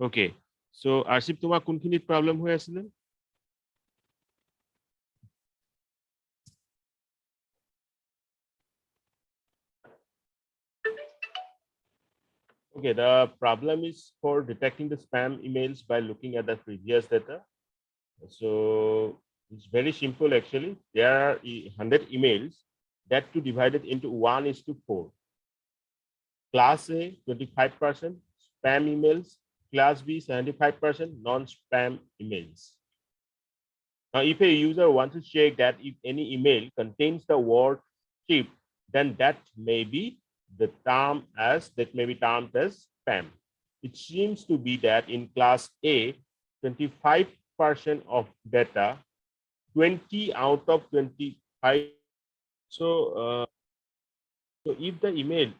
Okay, so Arship, তোমাৰ কোনখিনিত problem হৈ আছিলে? Okay, the problem is for detecting the spam emails by looking at the previous data. So it's very simple actually. There are 100 emails that to divide it into 1:4. Class A 25% spam emails, class B 75% non-spam emails. Now, if a user wants to check that if any email contains the word chip, then that may be termed as spam. It seems to be that in class A, 25% of data, 20 out of 25. So if the email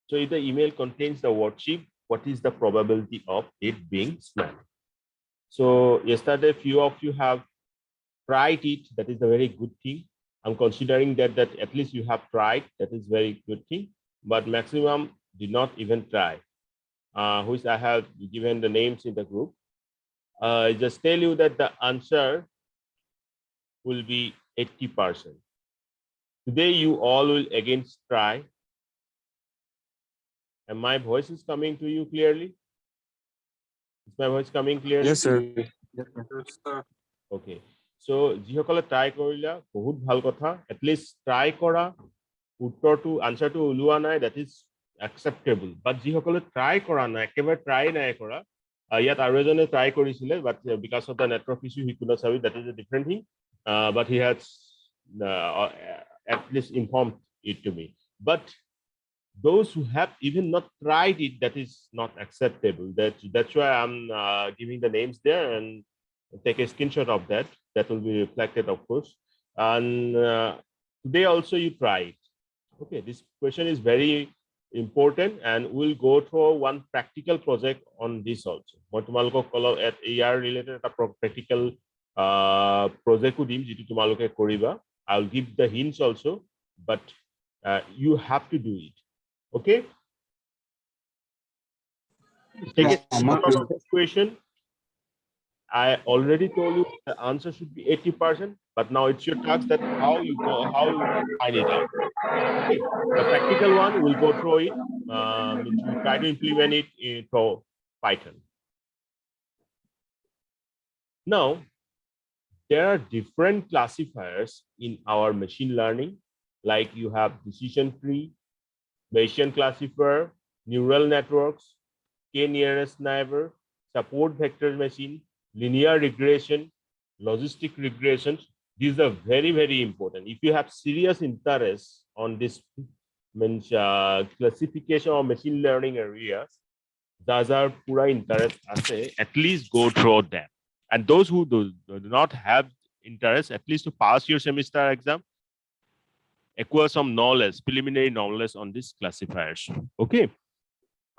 So if the email contains the word chip, what is the probability of it being spam? So yesterday, few of you have tried it. That is a very good thing. I'm considering that at least you have tried. That is very good thing. But maximum did not even try. Which I have given the names in the group. I just tell you that the answer will be 80%. Today, you all will again try. And my voice is coming to you clearly? Is my voice coming clearly? Yes, sir. Yes, sir. Okay. So, যিসকলে try কৰিলা বহুত ভাল কথা. At least try কৰা উত্তৰটো answerটো ওলোৱা নাই, that is acceptable. But যিসকলে try কৰা নাই, একেবাৰে try নাই কৰা, ইয়াত আৰু এজনে try কৰিছিলে, but because of the network issue, he could not serve it. That is a different thing. But he has at least informed it to me. But those who have even not tried it, that is not acceptable. That's why I'm giving the names there and take a screenshot of that. That will be reflected, of course. And today also you try it. Okay, this question is very important, and we'll go through one practical project on this also. What at AR related a practical project I'll give the hints also, but you have to do it. Okay. Take it. Question. I already told you the answer should be 80%, but now it's your task that how you find it out. Okay. The practical one, we'll go through it. We try to implement it into Python. Now, there are different classifiers in our machine learning, like you have decision tree, Bayesian classifier, neural networks, k-nearest neighbor, support vector machine, linear regression, logistic regressions. These are very, very important. If you have serious interest on this classification or machine learning areas, those are pura interest, at least go through them. And those who do not have interest, at least to pass your semester exam, acquire some knowledge, preliminary knowledge on these classifiers. Okay.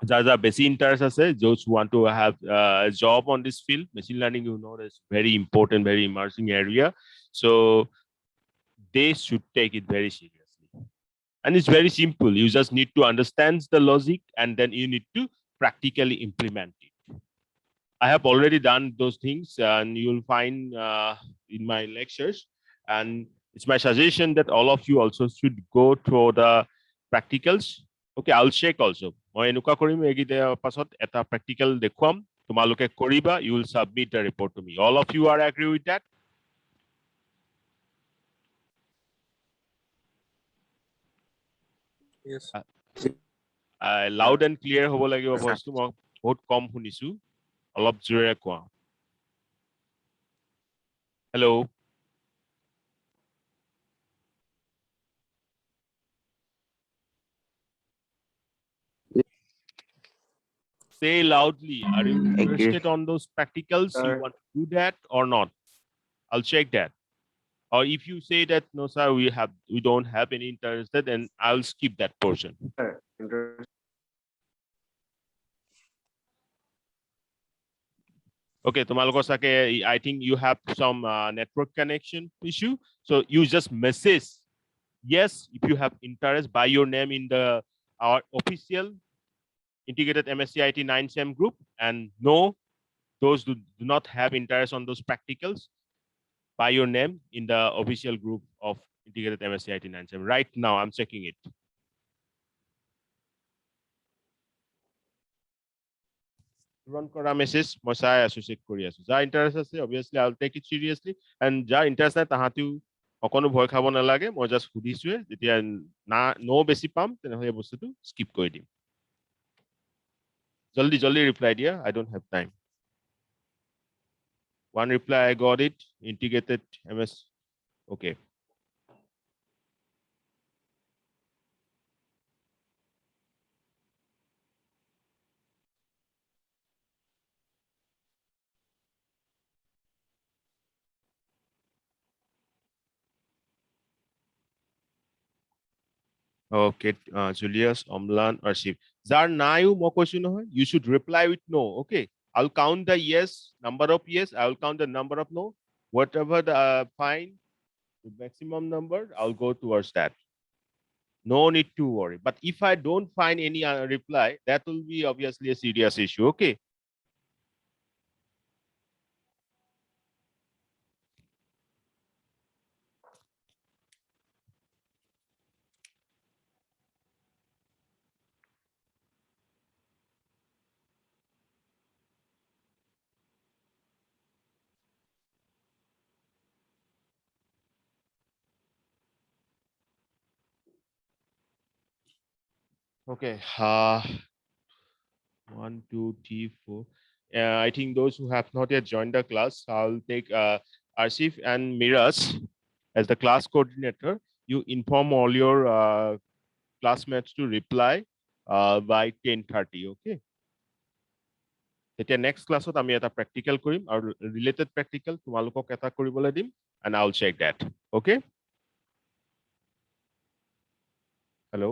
There are basic interests, those who want to have a job on this field. Machine learning, you know, is very important, very emerging area. So they should take it very seriously. And it's very simple. You just need to understand the logic, and then you need to practically implement it. I have already done those things, and you'll find in my lectures. And it's my suggestion that all of you also should go through the practicals. Okay, I'll check also. Practical you will submit the report to me. All of you are agree with that? Yes. Loud and clear hobo lagibo voice to bahut kom hunisu. Olop jore koa. Hello. Say loudly. Are you interested on those practicals? You want to do that or not? I'll check that. Or if you say that no, sir, we don't have any interest, then I'll skip that portion. Okay, তোমালোকৰ চাগে I think you have some network connection issue. So you just message yes if you have interest by your name in the our official integrated MSc IT 9 SEM group, and no, those do not have interest on those practicals by your name in the official group of integrated MSc IT 9 SEM. Right now, I'm checking it. Run kora message মই চাই আছো check কৰি আছো যাৰ interest আছে obviously I'll take it seriously and যাৰ interest নাই তাহাঁতিও অকনো ভয় খাব নালাগে মই জাস্ট সুধিছোৱে যেতিয়া না নো বেছি পাম তেনেহ'লে বস্তুটো স্কিপ কৰি দিম জলদি জলদি ৰিপ্লাই দিয়া I don't have time. One reply I got it. Integrated MS. Okay. Okay, Julius, Omlan, Arshif. Zar nayu mo question hoy. You should reply with no. Okay. I'll count the yes, number of yes. I'll count the number of no. Whatever the fine, the maximum number, I'll go towards that. No need to worry. But if I don't find any reply, that will be obviously a serious issue. Okay. Okay. 1, 2, 3, 4. I think those who have not yet joined the class, I'll take Arshif and Miras as the class coordinator. You inform all your classmates to reply by 10:30. Okay. তেতিয়া next classত আমি এটা practical কৰিম আৰু related practical তোমালোকক এটা কৰিবলৈ দিম and I'll check that. Okay. Hello.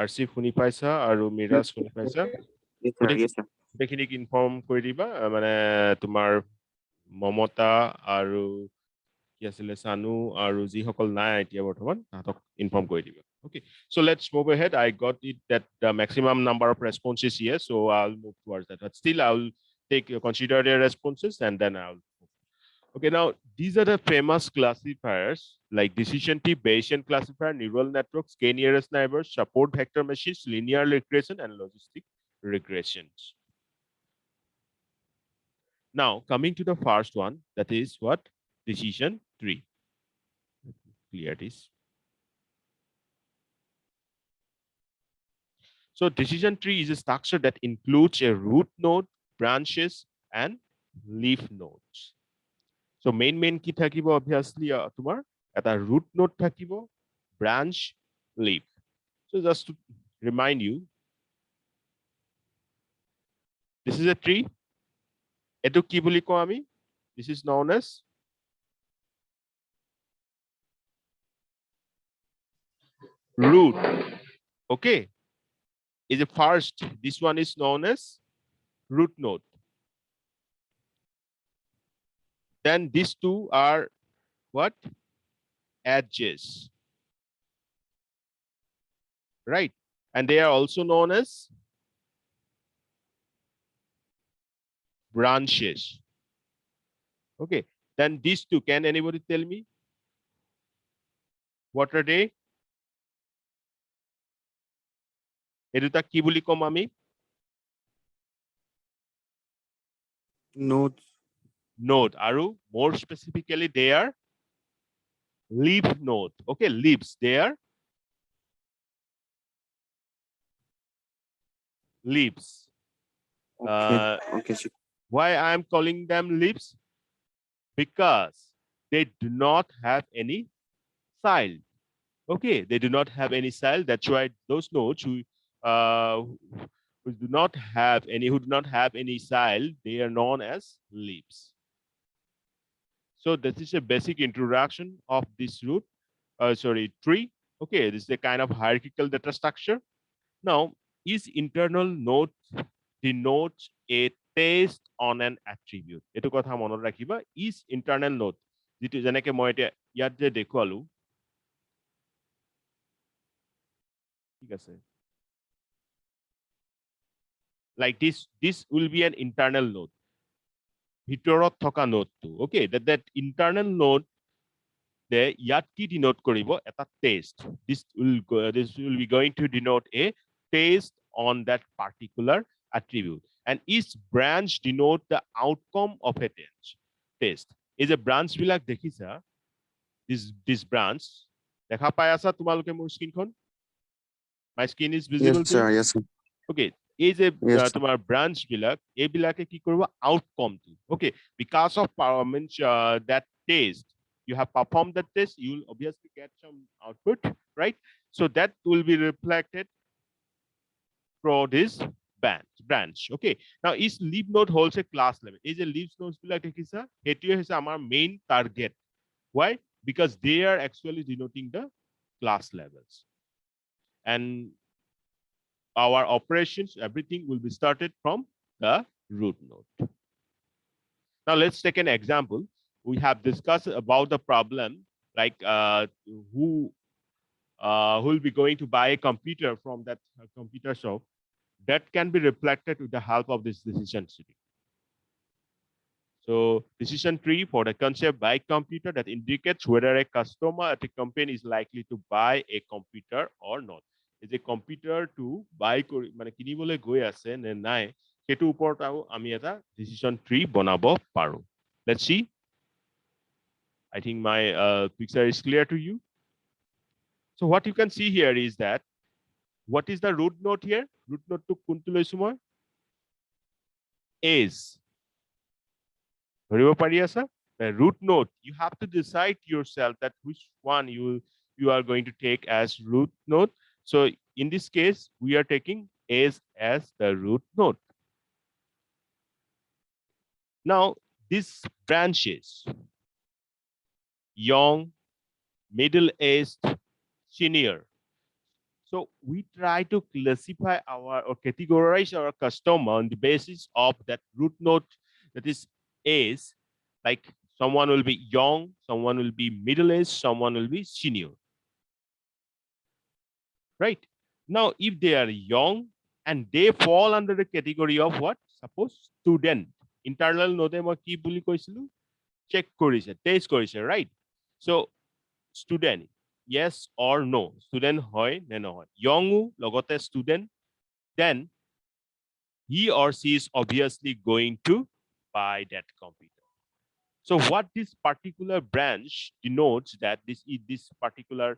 Arshif শুনি পাইছা আৰু মিৰাজ শুনি পাইছা Yes, sir. Yes, sir. গোটেইখিনিক ইনফৰ্ম কৰি দিবা মানে তোমাৰ মমতা আৰু কি আছিলে সানু আৰু যিসকল নাই এতিয়া বৰ্তমান তাহাঁতক ইনফৰ্ম কৰি দিবা okay so let's move ahead I got it that the maximum number of responses here so I'll move towards that but still I'll consider their responses and then I'll okay now these are the famous classifiers like decision tree Bayesian classifier neural networks k-nearest neighbors support vector machines linear regression and logistic regressions. Now coming to the first one that is what decision tree. Clear this. So decision tree is a structure that includes a root node, branches, and leaf nodes. So main ki thakibo obviously tumar eta root node thakibo, branch, leaf. So just to remind you, this is a tree. Etu ki boli ko ami? This is known as root. Okay. Is a first. This one is known as root node. Then these two are what? Edges. Right. And they are also known as branches. Okay. Then these two, can anybody tell me? What are they? Eduta ki boli kom ami? Nodes. Node. Aru, more specifically, they are leaf node. Okay, leaves. They are leaves. Okay. Okay, sir. Why I am calling them leaves? Because they do not have any style. Okay, they do not have any style. That's why those nodes who do not have any style, they are known as leaves. So this is a basic introduction of this tree. Okay, this is a kind of hierarchical data structure. Now, is internal note denotes a test on an attribute. Eto kotha monot rakhiba, is internal note jitu jeneke moi eta yat je dekhualu ঠিক আছে, like this will be an internal node ভিতৰত থকা নোডটো, okay, that internal node the ইয়াত কি denote কৰিব এটা test, this will be going to denote a test on that particular attribute, and each branch denote the outcome of a test. Is a branch বিলাক দেখিছা, this branch দেখা পাই আছা তোমালোকে মোৰ স্ক্ৰীনখন, my screen is Yes, visible to sir. you? Yes, sir. Okay, এই যে Yes, sir. তোমাৰ branch বিলাক এইবিলাকে কি কৰিব আউটকামটো, okay, because of means that test you have performed that test, you will obviously get some output, right? So that will be reflected through this branch, okay. Now each leaf node holds a class level. এই যে leaf nodes বিলাক দেখিছা সেইটোৱে হৈছে আমাৰ main target. Why? Because they are actually denoting the class levels, and our operations, everything will be started from the root node. Now let's take an example. We have discussed about the problem like who will be going to buy a computer from that computer shop. That can be reflected with the help of this decision tree. So decision tree for the concept buy computer that indicates whether a customer at a company is likely to buy a computer or not. Is a computer to buy মানে কিনিবলৈ গৈ আছে নে নাই সেইটো ওপৰত আমি এটা decision tree বনাব পাৰো. Let's see. I think my picture is clear to you. So what you can see here is that what is the root node here? Root node to কোনটো লৈছো মই? Is. ধৰিব পাৰি আছা? The root node, you have to decide yourself that which one you are going to take as root node. So in this case, we are taking as the root node. Now, these branches, young, middle-aged, senior. So we try to classify or categorize our customer on the basis of that root node that is age, like someone will be young, someone will be middle-aged, someone will be senior. Right? Now, if they are young and they fall under the category of what? Suppose student. Internal node মই কি বুলি কৈছিলো? Check কৰিছে, test কৰিছে, right? So, student, yes or no? Student হয় নে নহয়? Young লগতে student, then he or she is obviously going to buy that computer. So what this particular branch denotes that this particular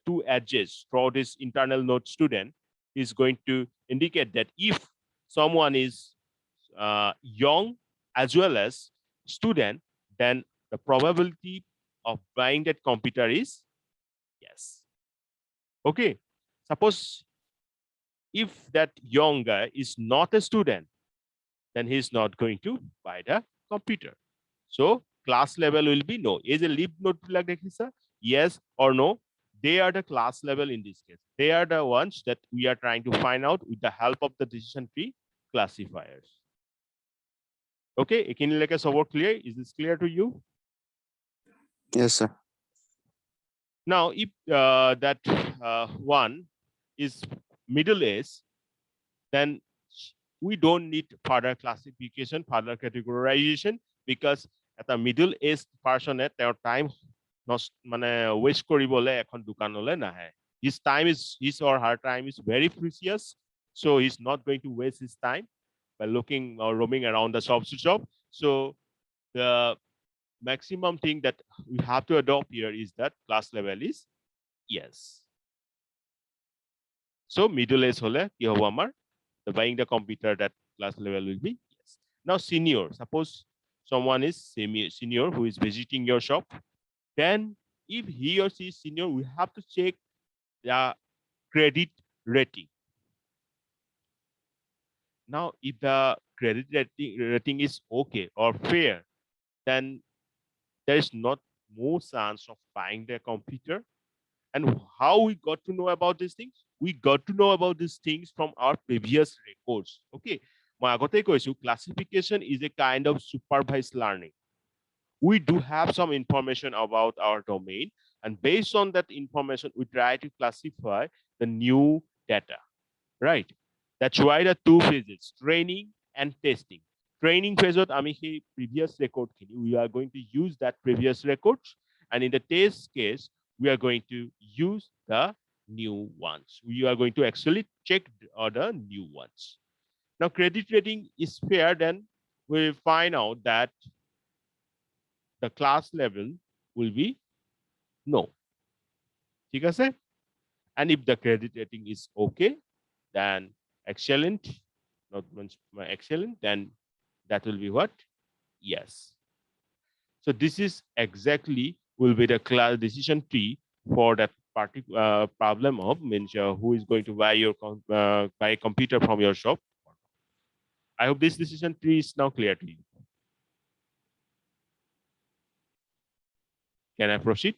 two edges for this internal node student is going to indicate that if someone is young as well as student, then the probability of buying that computer is yes. Okay, suppose if that young guy is not a student, then he's not going to buy the computer. So class level will be no. Is a leaf node like yes or no? They are the class level in this case. They are the ones that we are trying to find out with the help of the decision tree classifiers. Okay, ekinileke sobo clear? Is this clear to you? Yes, sir. Now, if that one is middle age, then we don't need further classification, further categorization, because at a middle aged person at their time মানে waste কৰিবলৈ এখন দোকানলৈ নাহে. His or her time is very precious, so he's not going to waste his time by looking or roaming around the shop to shop. So the maximum thing that we have to adopt here is that class level is yes. So middle age hole কি হ'ব আমাৰ? The buying the computer, that class level will be yes. Now senior, suppose someone is senior who is visiting your shop, then if he or she is senior, we have to check the credit rating. Now, if the credit rating is okay or fair, then there is not more chance of buying the computer. And how we got to know about these things? We got to know about these things from our previous records. Okay. Classification is a kind of supervised learning. We do have some information about our domain, and based on that information, we try to classify the new data, right? That's why the two phases, training and testing. Training phase, previous record, we are going to use that previous records, and in the test case, we are going to use the new ones. We are going to actually check the new ones. Now, credit rating is fair, then we find out that the class level will be no. And if the credit rating is okay, then excellent, not much excellent, then that will be what? Yes. So this is exactly will be the class decision tree for that particular problem of means who is going to buy your buy a computer from your shop. I hope this decision tree is now clear to you. Can I proceed?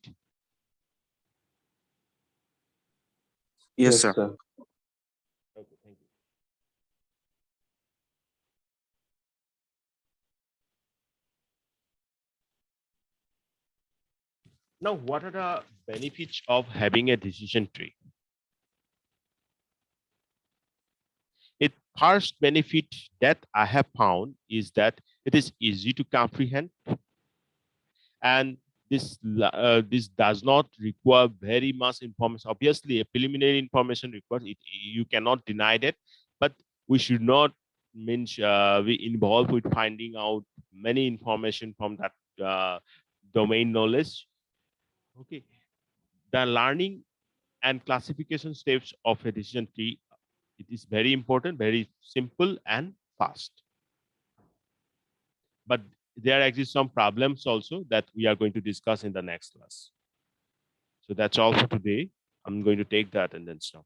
Yes, sir. Okay, thank you. Now, what are the benefits of having a decision tree? The first benefit that I have found is that it is easy to comprehend, and this does not require very much information. Obviously, a preliminary information requires it. You cannot deny that, but we should not be involved with finding out many information from that domain knowledge. Okay, the learning and classification steps of a decision tree, it is very important, very simple and fast. But there exist some problems also that we are going to discuss in the next class. So that's all for today. I'm going to take the attendance now.